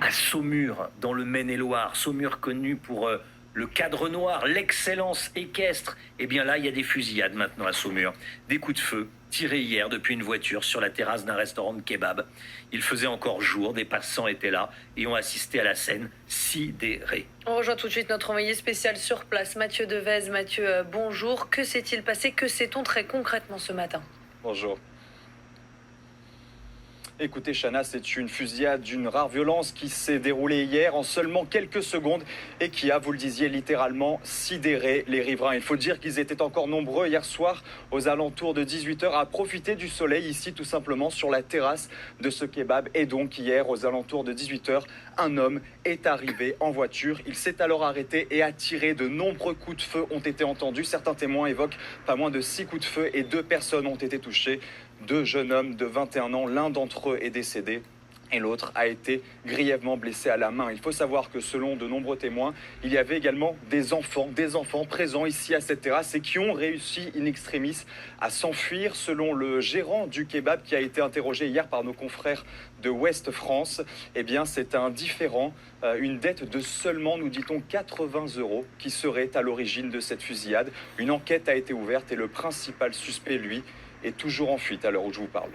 à Saumur, dans le Maine-et-Loire. Saumur connu pour le cadre noir, l'excellence équestre. Eh bien là, il y a des fusillades maintenant à Saumur. Des coups de feu tirés hier depuis une voiture sur la terrasse d'un restaurant de kebab. Il faisait encore jour, des passants étaient là et ont assisté à la scène sidérés. On rejoint tout de suite notre envoyé spécial sur place, Mathieu Devez. Mathieu, bonjour. Que s'est-il passé? Que sait-on très concrètement ce matin? Bonjour. Écoutez, Chana, c'est une fusillade d'une rare violence qui s'est déroulée hier en seulement quelques secondes et qui a, vous le disiez, littéralement sidéré les riverains. Il faut dire qu'ils étaient encore nombreux hier soir aux alentours de 18h à profiter du soleil ici tout simplement sur la terrasse de ce kebab. Et donc hier, aux alentours de 18h, un homme est arrivé en voiture. Il s'est alors arrêté et a tiré. De nombreux coups de feu ont été entendus. Certains témoins évoquent pas moins de 6 coups de feu et 2 personnes ont été touchées. 2 jeunes hommes de 21 ans, l'un d'entre eux est décédé et l'autre a été grièvement blessé à la main. Il faut savoir que selon de nombreux témoins, il y avait également des enfants présents ici à cette terrasse et qui ont réussi in extremis à s'enfuir. Selon le gérant du kebab qui a été interrogé hier par nos confrères de Ouest France, eh bien c'est un différend, une dette de seulement, nous dit-on, 80 € qui serait à l'origine de cette fusillade. Une enquête a été ouverte et le principal suspect, lui, est toujours en fuite à l'heure où je vous parle.